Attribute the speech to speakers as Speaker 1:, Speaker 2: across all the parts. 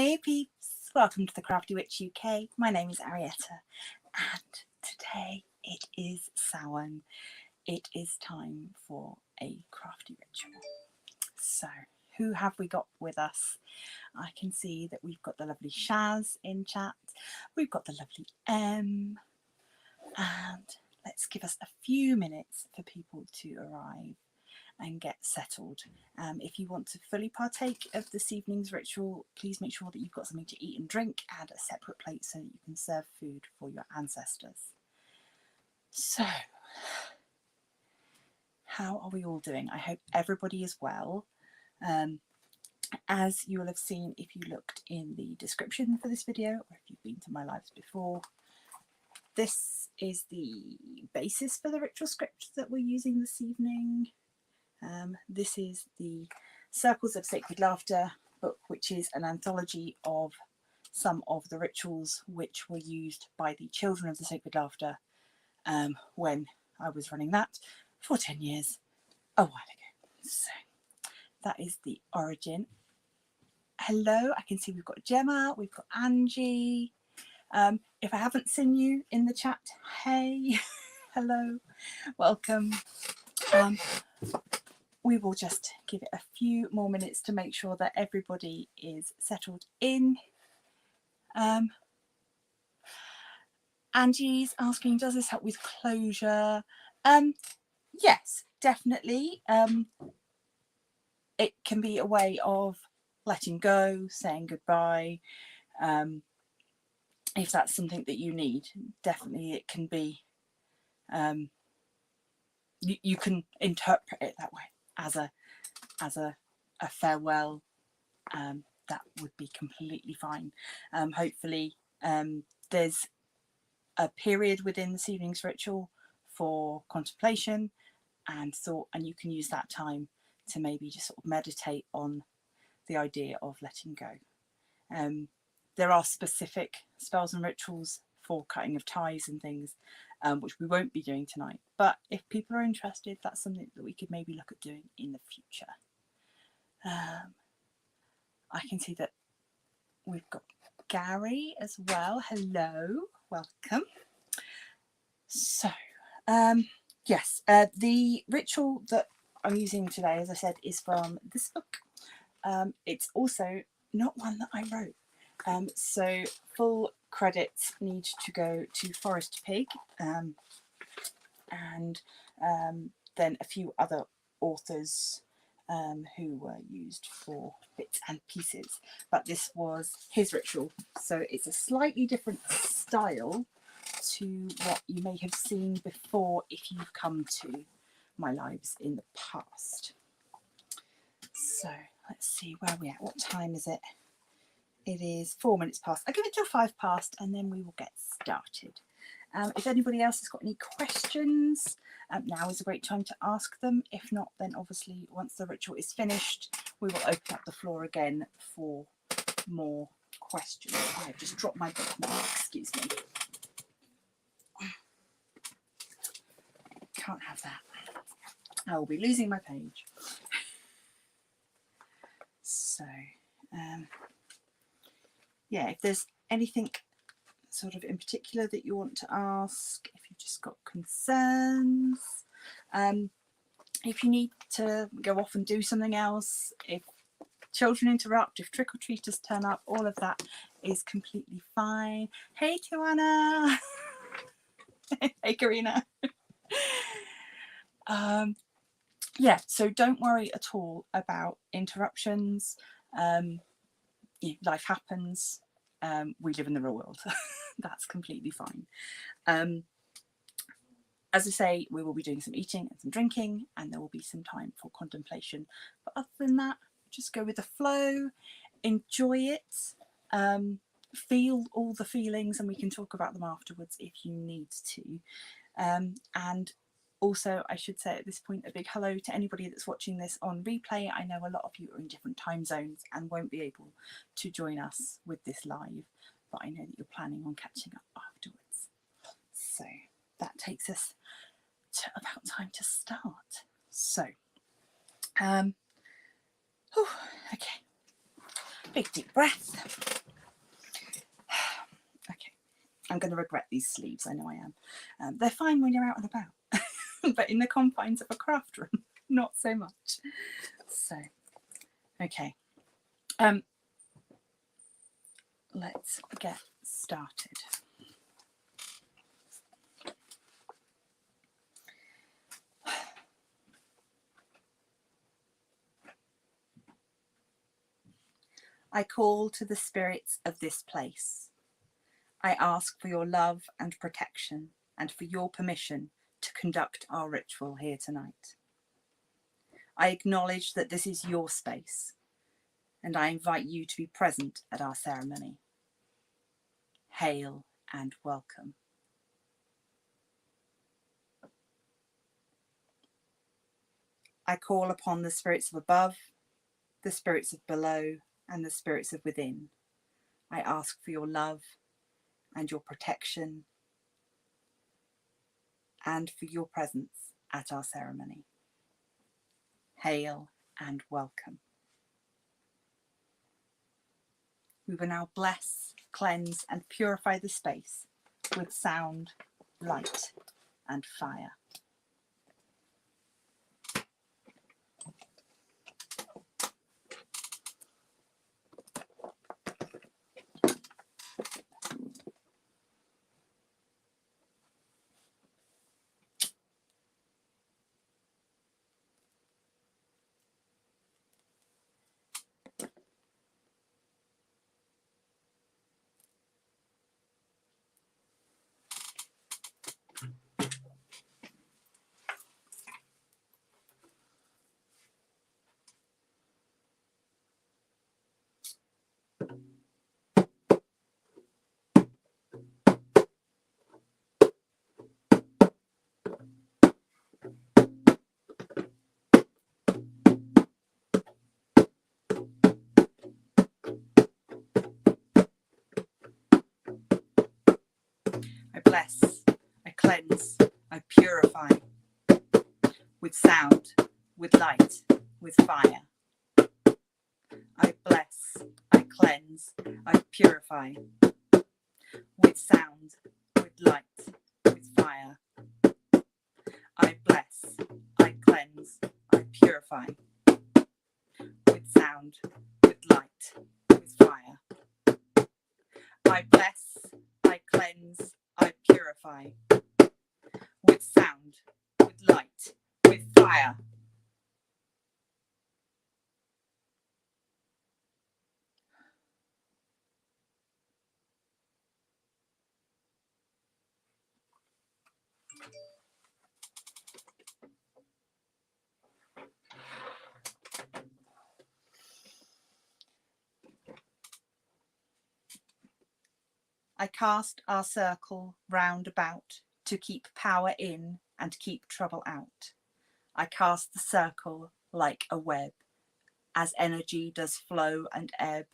Speaker 1: Hey peeps, welcome to the Crafty Witch UK. My name is Arietta and today it is Samhain. It is time for a crafty ritual. So who have we got with us? I can see that we've got the lovely Shaz in chat. We've got the lovely M. And let's give us a few minutes for people to arrive and get settled. If you want to fully partake of this evening's ritual, please make sure that you've got something to eat and drink and a separate plate so that you can serve food for your ancestors. So, how are we all doing? I hope everybody is well. As you will have seen if you looked in the description for this video, or if you've been to my lives before, this is the basis for the ritual script that we're using this evening. This is the Circles of Sacred Laughter book, which is an anthology of some of the rituals which were used by the Children of the Sacred Laughter when I was running that for 10 years a while ago. So that is the origin. Hello, I can see we've got Gemma, we've got Angie. If I haven't seen you in the chat, hey, hello, welcome. We will just give it a few more minutes to make sure that everybody is settled in. Angie's asking, does this help with closure? Yes, definitely. It can be a way of letting go, saying goodbye. If that's something that you need, definitely it can be, you can interpret it that way as a farewell. That would be completely fine. Hopefully there's a period within this evening's ritual for contemplation and thought, and you can use that time to maybe just sort of meditate on the idea of letting go. There are specific spells and rituals for cutting of ties and things, which we won't be doing tonight, but if people are interested, that's something that we could maybe look at doing in the future. I can see that we've got Gary as well. Hello, welcome. So, yes, the ritual that I'm using today, as I said, is from this book. It's also not one that I wrote. So full credits need to go to Forest Pig and then a few other authors who were used for bits and pieces, but this was his ritual, so it's a slightly different style to what you may have seen before if you've come to my lives in the past. So let's see where we're at. What time is it? It is 4 minutes past. I'll give it till 5 past and then we will get started. If anybody else has got any questions, now is a great time to ask them. If not, then obviously once the ritual is finished, we will open up the floor again for more questions. I've just dropped my bookmark, excuse me. Can't have that. I will be losing my page. So, yeah, if there's anything sort of in particular that you want to ask, if you've just got concerns, if you need to go off and do something else, if children interrupt, if trick-or-treaters turn up, all of that is completely fine. Hey Tiwana. Hey Karina. Yeah, so don't worry at all about interruptions. Life happens. We live in the real world. That's completely fine. As I say, we will be doing some eating and some drinking, and there will be some time for contemplation. But other than that, just go with the flow, enjoy it, feel all the feelings, and we can talk about them afterwards if you need to. And also, I should say at this point, a big hello to anybody that's watching this on replay. I know a lot of you are in different time zones and won't be able to join us with this live, but I know that you're planning on catching up afterwards. So that takes us to about time to start. So, okay. Big deep breath. Okay, I'm going to regret these sleeves, I know I am. They're fine when you're out and about, but in the confines of a craft room, not so much. So, okay, let's get started. I call to the spirits of this place. I ask for your love and protection and for your permission to conduct our ritual here tonight. I acknowledge that this is your space and I invite you to be present at our ceremony. Hail and welcome. I call upon the spirits of above, the spirits of below, and the spirits of within. I ask for your love and your protection and for your presence at our ceremony. Hail and welcome. We will now bless, cleanse, and purify the space with sound, light, and fire. I bless, I cleanse, I purify with sound, with light, with fire. I bless, I cleanse, I purify with sound, with light, with fire. I bless, I cleanse, I purify with sound, with light, with fire. I bless, I cleanse, I purify with sound, with light, with fire. I cast our circle round about to keep power in and keep trouble out. I cast the circle like a web. As energy does flow and ebb,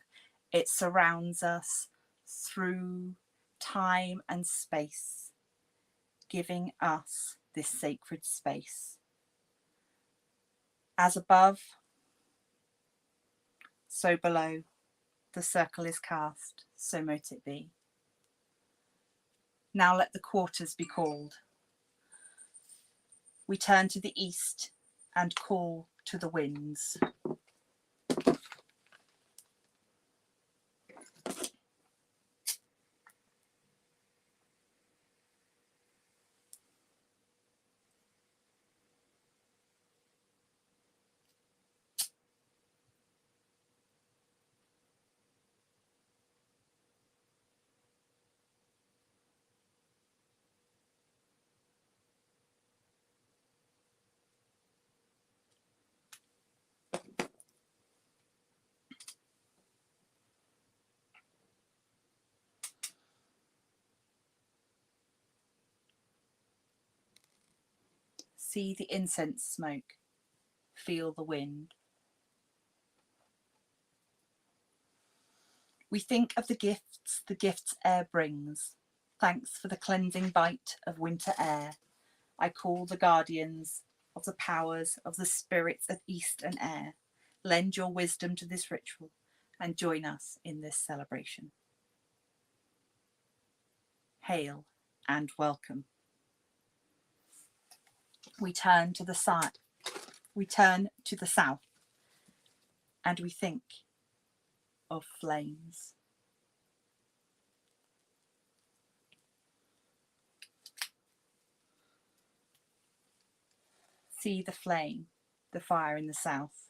Speaker 1: it surrounds us through time and space, giving us this sacred space. As above, so below, the circle is cast, so mote it be. Now let the quarters be called. We turn to the east and call to the winds. See the incense smoke, feel the wind. We think of the gifts air brings. Thanks for the cleansing bite of winter air. I call the guardians of the powers of the spirits of east and air. Lend your wisdom to this ritual and join us in this celebration. Hail and welcome. We turn to the side. We turn to the south and we think of flames. See the flame, the fire in the south.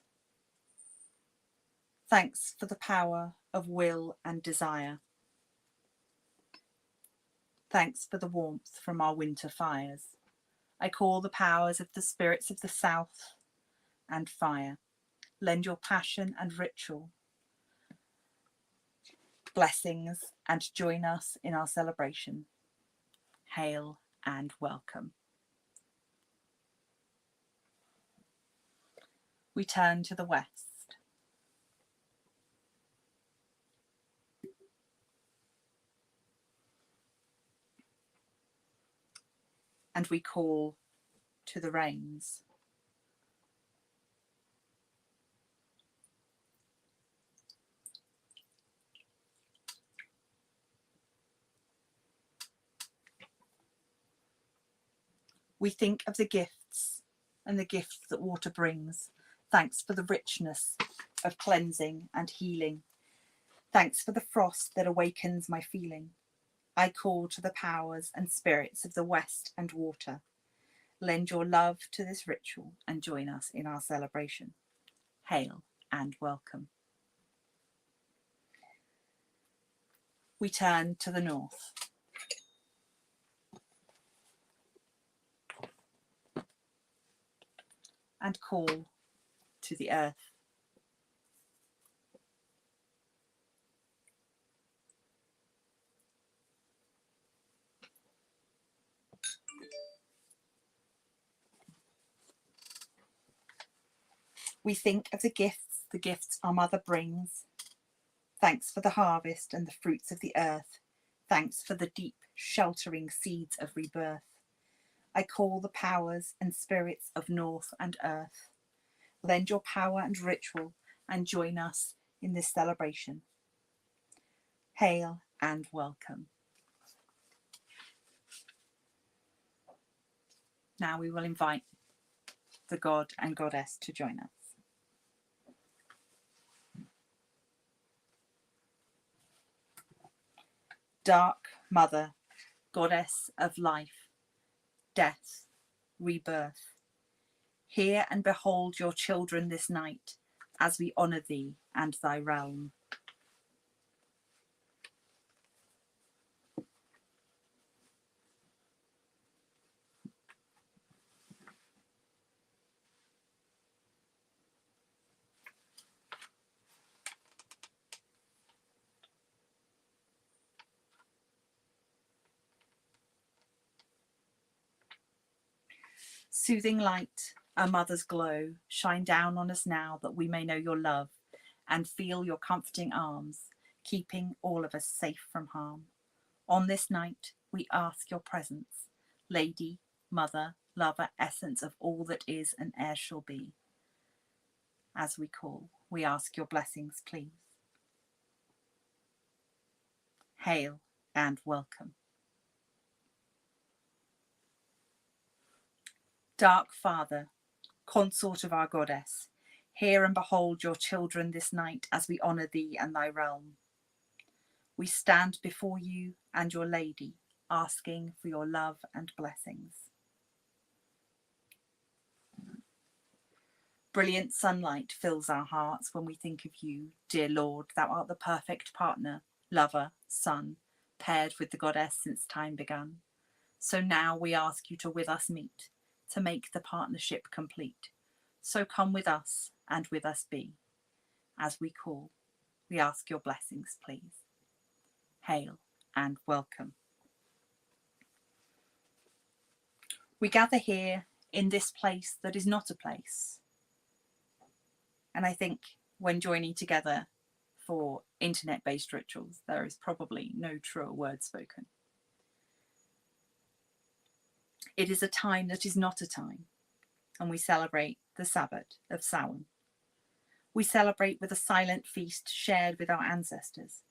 Speaker 1: Thanks for the power of will and desire. Thanks for the warmth from our winter fires. I call the powers of the spirits of the south and fire. Lend your passion and ritual blessings and join us in our celebration. Hail and welcome. We turn to the west. And we call to the rains. We think of the gifts and the gifts that water brings. Thanks for the richness of cleansing and healing. Thanks for the frost that awakens my feeling. I call to the powers and spirits of the west and water. Lend your love to this ritual and join us in our celebration. Hail and welcome. We turn to the north. And call to the earth. We think of the gifts our mother brings. Thanks for the harvest and the fruits of the earth. Thanks for the deep, sheltering seeds of rebirth. I call the powers and spirits of north and earth. Lend your power and ritual and join us in this celebration. Hail and welcome. Now we will invite the god and goddess to join us. Dark Mother, goddess of life, death, rebirth, hear and behold your children this night as we honour thee and thy realm. Soothing light, a mother's glow, shine down on us now that we may know your love and feel your comforting arms, keeping all of us safe from harm. On this night, we ask your presence, Lady, Mother, Lover, essence of all that is and e'er shall be. As we call, we ask your blessings, please. Hail and welcome. Dark Father, consort of our goddess, hear and behold your children this night as we honour thee and thy realm. We stand before you and your lady, asking for your love and blessings. Brilliant sunlight fills our hearts when we think of you, dear Lord. Thou art the perfect partner, lover, son, paired with the goddess since time begun. So now we ask you to with us meet, to make the partnership complete. So come with us and with us be. As we call, we ask your blessings, please. Hail and welcome. We gather here in this place that is not a place. And I think when joining together for internet-based rituals, there is probably no truer word spoken. It is a time that is not a time, and we celebrate the Sabbath of Samhain. We celebrate with a silent feast shared with our ancestors,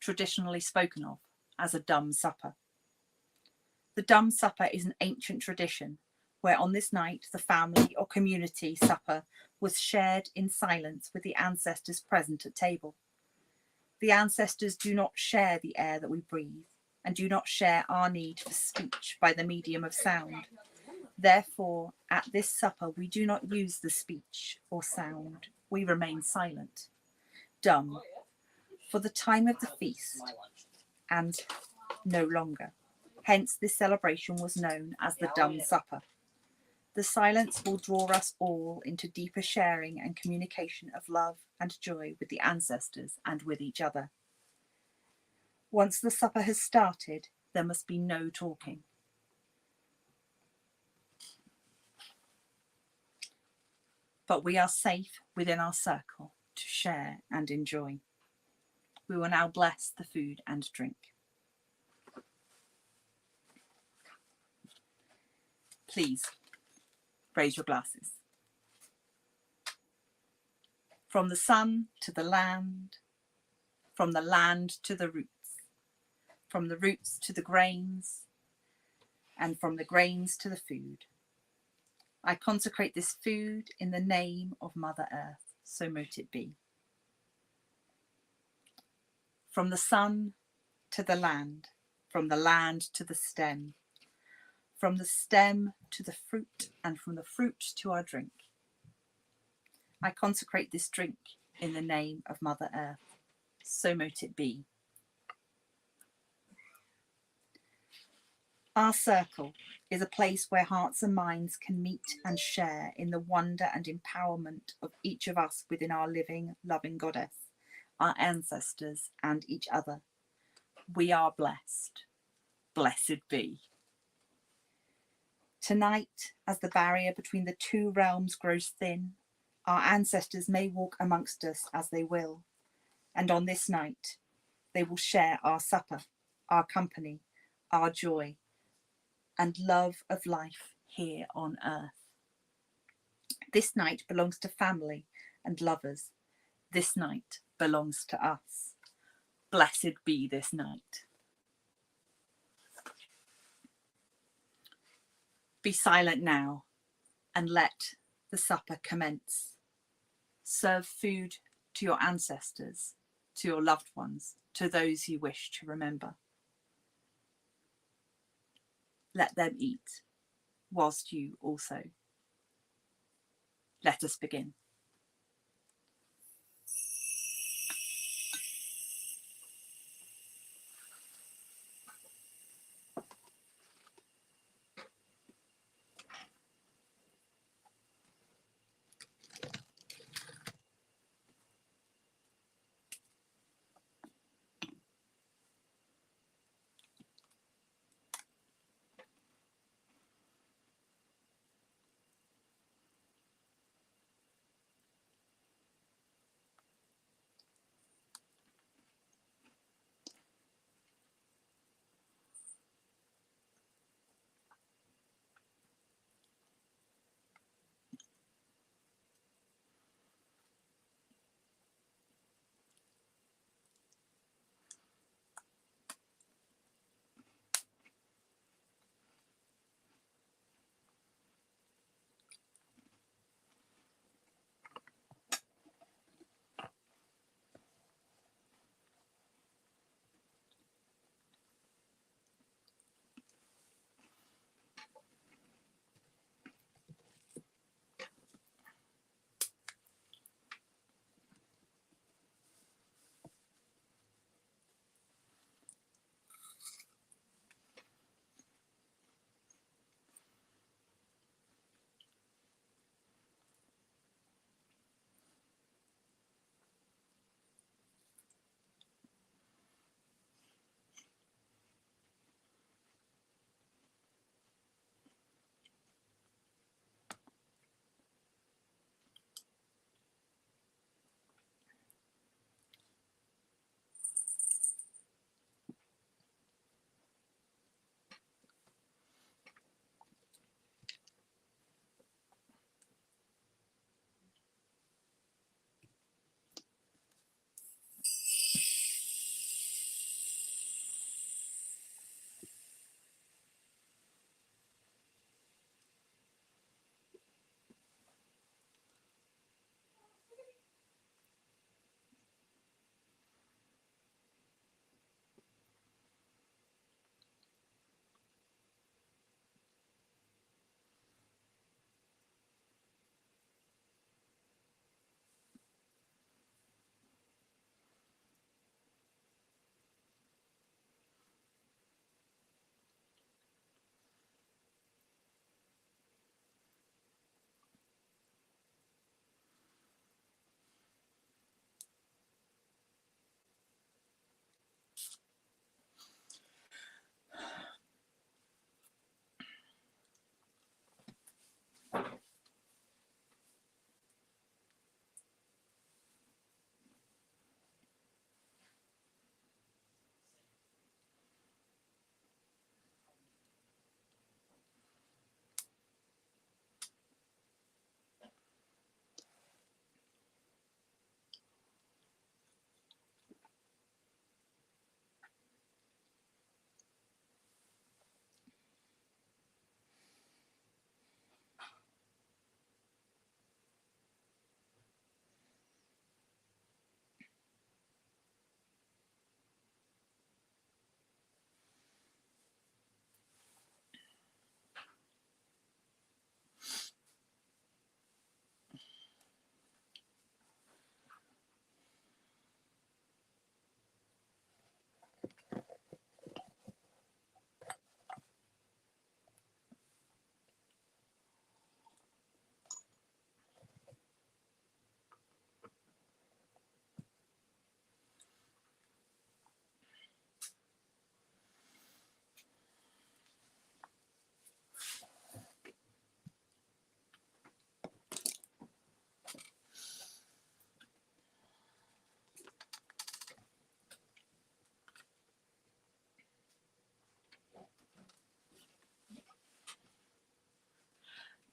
Speaker 1: traditionally spoken of as a dumb supper. The dumb supper is an ancient tradition where on this night the family or community supper was shared in silence with the ancestors present at table. The ancestors do not share the air that we breathe and do not share our need for speech by the medium of sound. Therefore, at this supper, we do not use the speech or sound. We remain silent, dumb, for the time of the feast, and no longer. Hence, this celebration was known as the Dumb Supper. The silence will draw us all into deeper sharing and communication of love and joy with the ancestors and with each other. Once the supper has started, there must be no talking. But we are safe within our circle to share and enjoy. We will now bless the food and drink. Please raise your glasses. From the sun to the land, from the land to the roots, from the roots to the grains, and from the grains to the food. I consecrate this food in the name of Mother Earth, so mote it be. From the sun to the land, from the land to the stem, from the stem to the fruit, and from the fruit to our drink. I consecrate this drink in the name of Mother Earth, so mote it be. Our circle is a place where hearts and minds can meet and share in the wonder and empowerment of each of us within our living, loving goddess, our ancestors and each other. We are blessed. Blessed be. Tonight, as the barrier between the two realms grows thin, our ancestors may walk amongst us as they will, and on this night, they will share our supper, our company, our joy, and love of life here on earth. This night belongs to family and lovers. This night belongs to us. Blessed be this night. Be silent now and let the supper commence. Serve food to your ancestors, to your loved ones, to those you wish to remember. Let them eat, whilst you also. Let us begin.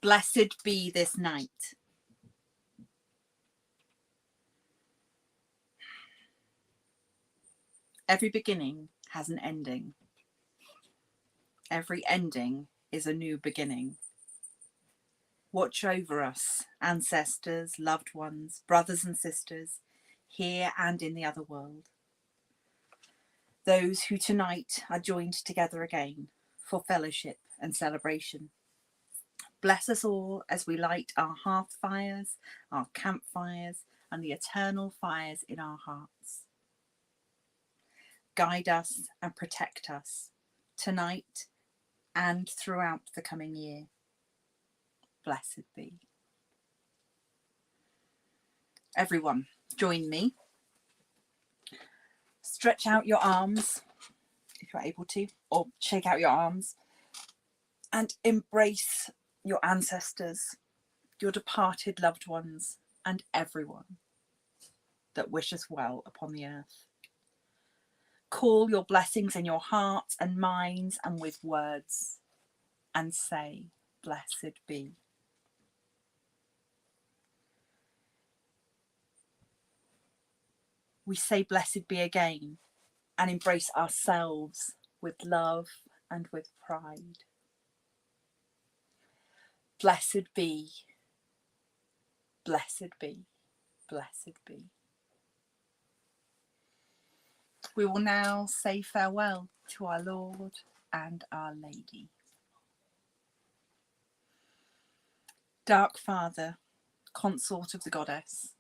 Speaker 1: Blessed be this night. Every beginning has an ending. Every ending is a new beginning. Watch over us, ancestors, loved ones, brothers and sisters, here and in the other world. Those who tonight are joined together again for fellowship and celebration. Bless us all as we light our hearth fires, our campfires, and the eternal fires in our hearts. Guide us and protect us tonight and throughout the coming year. Blessed be. Everyone, join me. Stretch out your arms, if you're able to, or shake out your arms, and embrace your ancestors, your departed loved ones, and everyone that wish us well upon the earth. Call your blessings in your hearts and minds and with words, and say, blessed be. We say blessed be again and embrace ourselves with love and with pride. Blessed be, blessed be, blessed be. We will now say farewell to our Lord and our Lady. Dark Father, consort of the Goddess,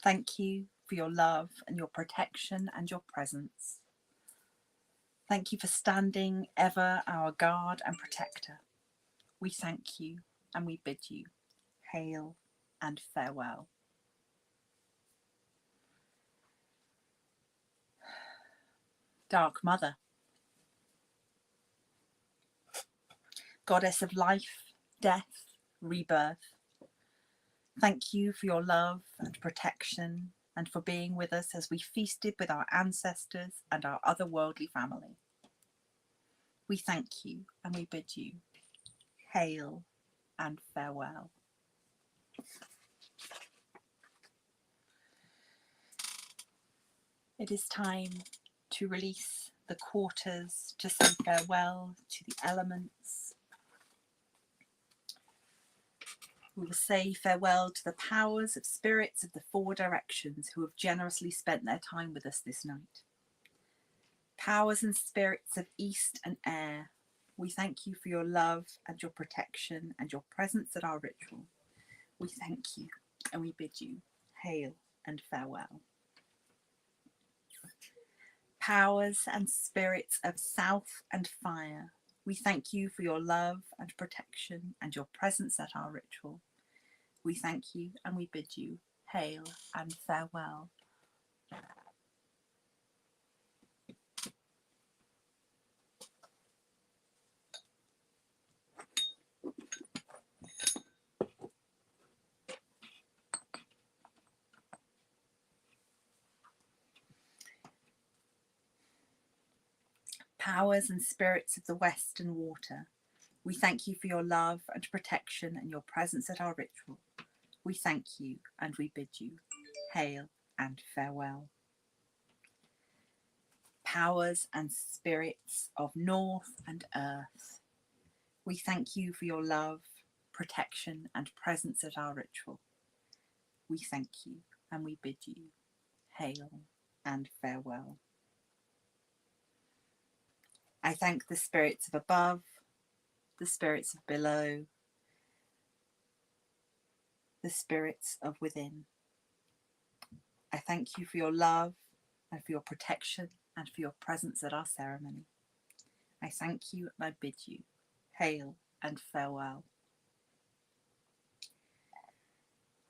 Speaker 1: thank you for your love and your protection and your presence. Thank you for standing ever our guard and protector. We thank you and we bid you hail and farewell. Dark Mother, Goddess of life, death, rebirth, thank you for your love and protection and for being with us as we feasted with our ancestors and our otherworldly family. We thank you and we bid you hail and farewell. It is time to release the quarters, to say farewell to the elements. We will say farewell to the powers of spirits of the four directions who have generously spent their time with us this night. Powers and spirits of east and air, we thank you for your love and your protection and your presence at our ritual. We thank you and we bid you hail and farewell. Powers and spirits of south and fire, we thank you for your love and protection and your presence at our ritual. We thank you and we bid you hail and farewell. Powers and spirits of the west and water, we thank you for your love and protection and your presence at our ritual. We thank you and we bid you hail and farewell. Powers and spirits of north and earth, we thank you for your love, protection and presence at our ritual. We thank you and we bid you hail and farewell. I thank the spirits of above, the spirits of below, the spirits of within. I thank you for your love and for your protection and for your presence at our ceremony. I thank you and I bid you hail and farewell.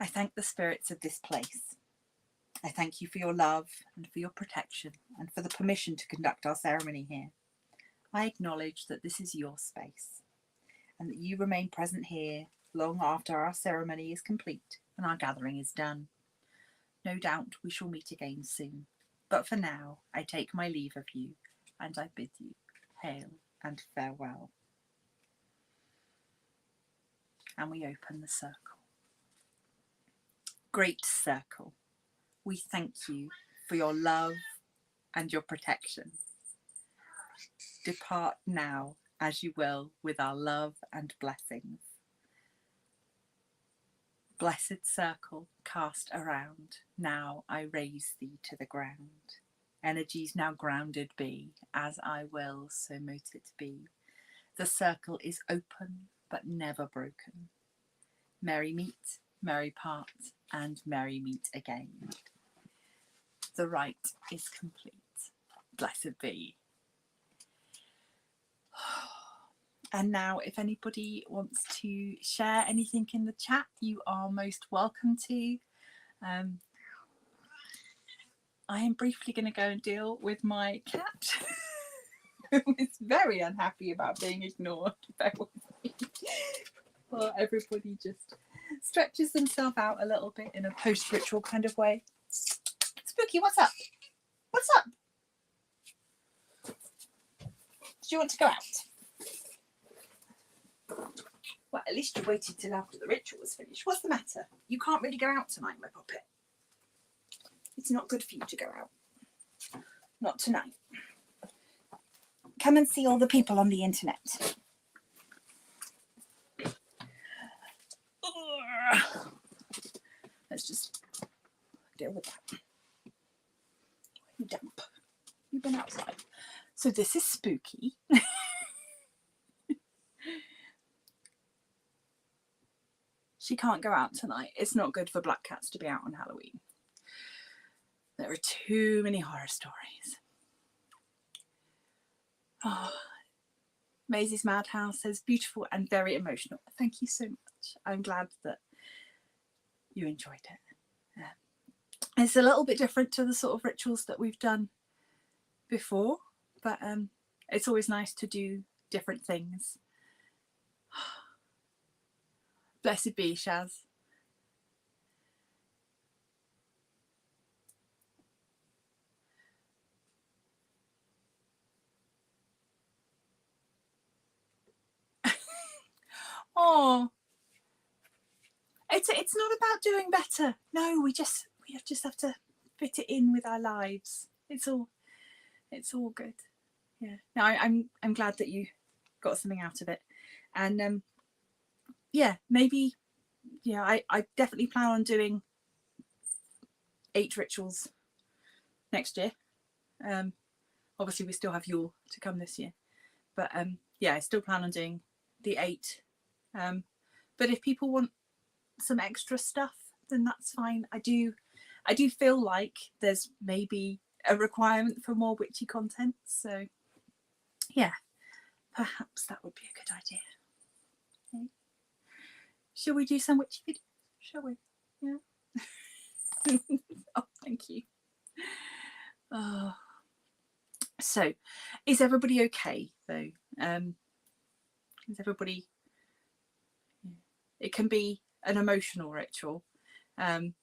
Speaker 1: I thank the spirits of this place. I thank you for your love and for your protection and for the permission to conduct our ceremony here. I acknowledge that this is your space and that you remain present here long after our ceremony is complete and our gathering is done. No doubt we shall meet again soon, but for now I take my leave of you and I bid you hail and farewell. and we open the circle. Great circle, we thank you for your love and your protection. Depart now as you will with our love and blessings. Blessed circle cast around, now I raise thee to the ground. Energies now grounded be, as I will, so mote it be. The circle is open, but never broken. Merry meet, merry part, and merry meet again. The rite is complete. Blessed be. And now, if anybody wants to share anything in the chat, you are most welcome to. I am briefly going to go and deal with my cat. It's very unhappy about being ignored. Well, everybody just stretches themselves out a little bit in a post-ritual kind of way. Spooky, what's up? What's up? Do you want to go out? Well, at least you waited till after the ritual was finished. What's the matter? You can't really go out tonight, my puppet. It's not good for you to go out. Not tonight. Come and see all the people on the internet. Let's just deal with that. You dump. You've been outside. So this is Spooky. She can't go out tonight. It's not good for black cats to be out on Halloween. There are too many horror stories. Oh, Maisie's Madhouse says beautiful and very emotional. Thank you so much. I'm glad that you enjoyed it. It's a little bit different to the sort of rituals that we've done before, but it's always nice to do different things. Blessed be, Shaz. Oh, it's not about doing better. No, we just have to fit it in with our lives. It's all good. Yeah. No, I'm glad that you got something out of it, and yeah, maybe, yeah, I definitely plan on doing 8 rituals next year. Obviously we still have Yule to come this year, but yeah, I still plan on doing the 8. But if people want some extra stuff, then that's fine. I do feel like there's maybe a requirement for more witchy content, so yeah, perhaps that would be a good idea. Okay. Shall we do some witchy videos? Shall we? Yeah. Oh, thank you. Oh. So, is everybody okay though? Is everybody? It can be an emotional ritual, and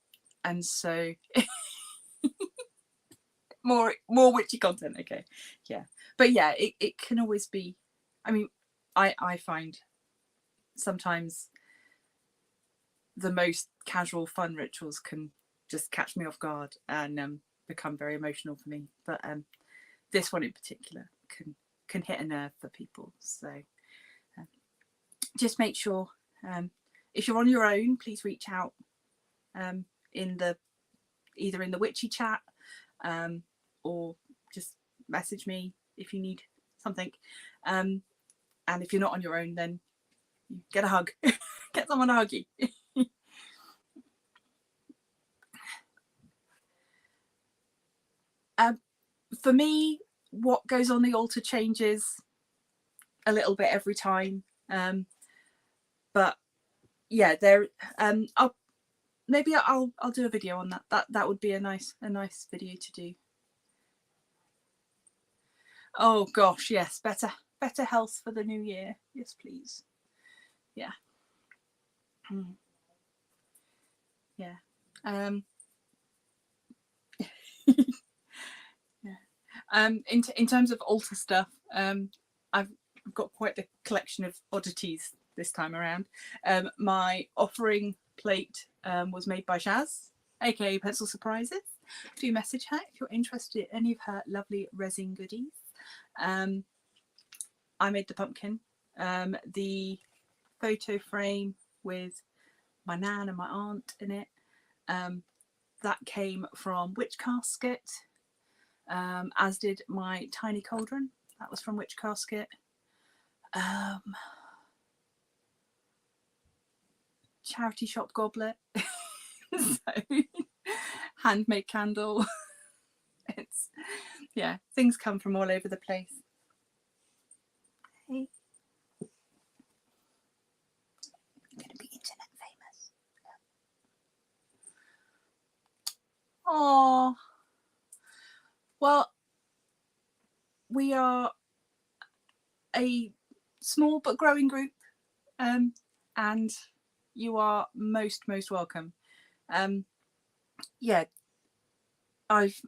Speaker 1: so more witchy content. Okay, yeah, but yeah, it can always be. I mean, I find sometimes the most casual fun rituals can just catch me off guard and become very emotional for me. But this one in particular can hit a nerve for people. So just make sure, if you're on your own, please reach out either in the witchy chat or just message me if you need something. And if you're not on your own, then get a hug. Get someone to hug you. For me, what goes on the altar changes a little bit every time, but yeah, there. I'll do a video on that. That would be a nice video to do. Oh gosh, yes, better health for the new year. Yes, please. Yeah. Yeah. Yeah. In terms of altar stuff, I've got quite the collection of oddities this time around. My offering plate was made by Shaz, aka Pencil Surprises. Do message her if you're interested in any of her lovely resin goodies. I made the pumpkin, the photo frame with my nan and my aunt in it. That came from Witch Casket, as did my tiny cauldron. That was from Witch Casket. Charity shop goblet. So, handmade candle. It's, yeah, things come from all over the place. Hey. I'm going to be internet famous. Oh, well, we are a small but growing group, and you are most welcome. Yeah, I've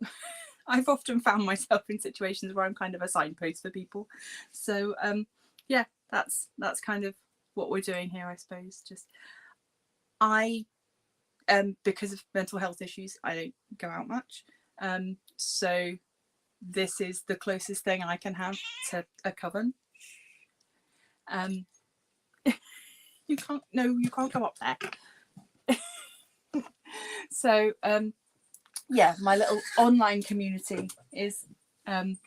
Speaker 1: often found myself in situations where I'm kind of a signpost for people. So yeah, that's kind of what we're doing here, I suppose. Just because of mental health issues, I don't go out much. So this is the closest thing I can have to a coven. You can't come up there. So yeah, my little online community is it's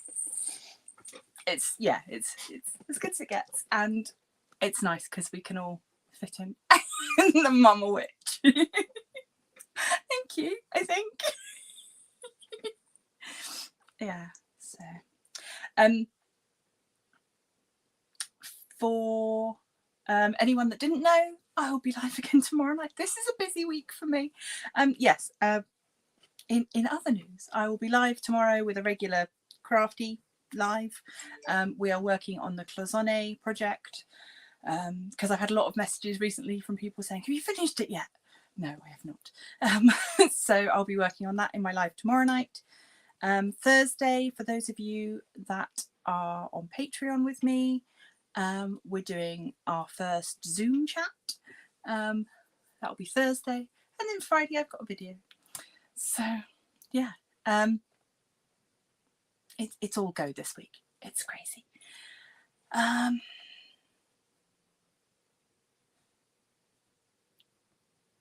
Speaker 1: as good as it gets, and it's nice because we can all fit in the Mama Witch. Thank you, I think. Yeah, so for anyone that didn't know, I will be live again tomorrow night. This is a busy week for me. Yes, in other news, I will be live tomorrow with a regular Crafty live. We are working on the cloisonne project, because I've had a lot of messages recently from people saying, have you finished it yet? No, I have not. So I'll be working on that in my live tomorrow night. Thursday, for those of you that are on Patreon with me, we're doing our first Zoom chat. That'll be Thursday, and then Friday I've got a video. So yeah, it's all go this week. It's crazy.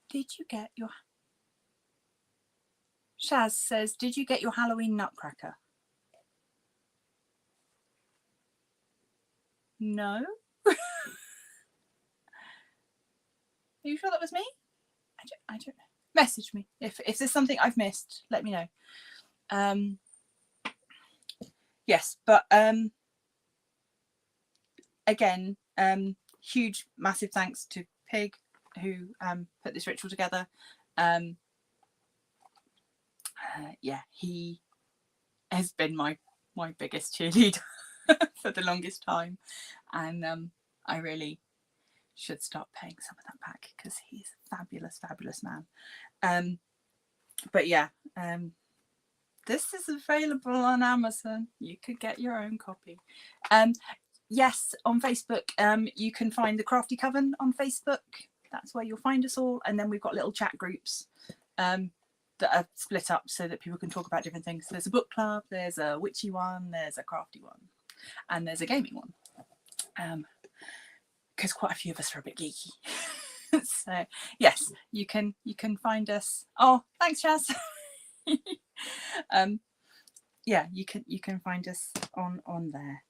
Speaker 1: Did you get your... Shaz says, did you get your Halloween nutcracker? No. Are you sure that was me? I don't know. Message me if there's something I've missed. Let me know. Yes, but again, huge massive thanks to Pig, who put this ritual together. Yeah, he has been my biggest cheerleader for the longest time, and I really should start paying some of that back because he's a fabulous man. But yeah, this is available on Amazon. You could get your own copy. Yes, on Facebook, you can find the Crafty Coven on Facebook. That's where you'll find us all. And then we've got little chat groups that are split up so that people can talk about different things. So there's a book club, there's a witchy one, there's a crafty one, and there's a gaming one. Because quite a few of us are a bit geeky. So yes, you can find us. Oh, thanks, Jazz. Yeah, you can find us on there.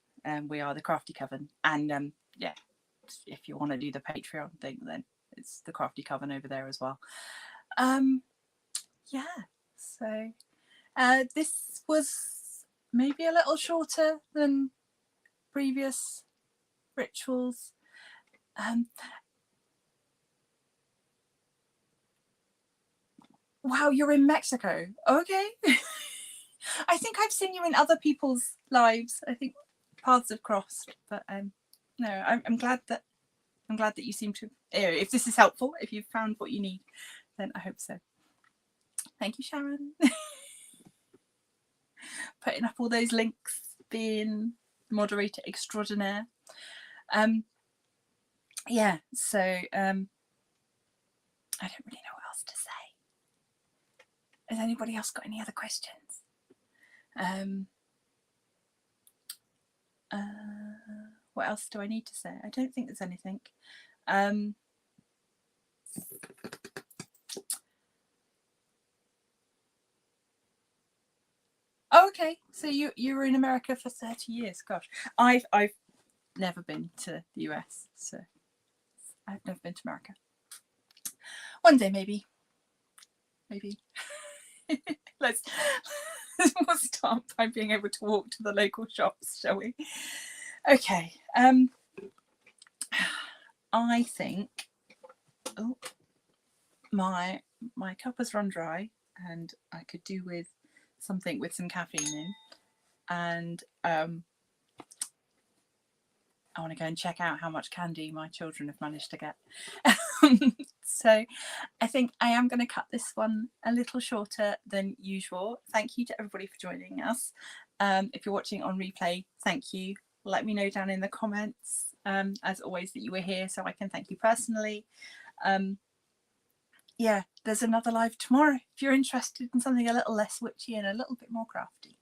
Speaker 1: We are the Crafty Coven, and yeah, if you want to do the Patreon thing, then it's the Crafty Coven over there as well. Yeah, so this was maybe a little shorter than previous rituals. Wow, you're in Mexico. Okay. I think I've seen you in other people's lives. I think paths have crossed, but no, I'm glad that you seem to. If this is helpful, if you've found what you need, then I hope so. Thank you, Sharon. Putting up all those links, being moderator extraordinaire. yeah, so I don't really know what else to say. Has anybody else got any other questions? What else do I need to say? I don't think there's anything. Oh, okay, so you were in America for 30 years. Gosh, I've never been to the US, so I've never been to America. One day, maybe. Let's we'll start by being able to walk to the local shops, shall we? Okay. I think my cup has run dry, and I could do with something with some caffeine in, and I want to go and check out how much candy my children have managed to get. So I think I am going to cut this one a little shorter than usual. Thank you to everybody for joining us. If you're watching on replay, thank you. Let me know down in the comments, as always, that you were here so I can thank you personally. Yeah, there's another live tomorrow if you're interested in something a little less witchy and a little bit more crafty.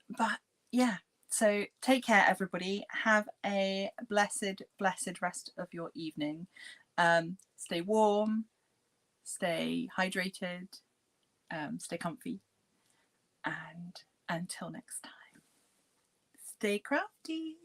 Speaker 1: But yeah, so take care, everybody. Have a blessed rest of your evening. Stay warm, stay hydrated, stay comfy, and until next time, stay crafty.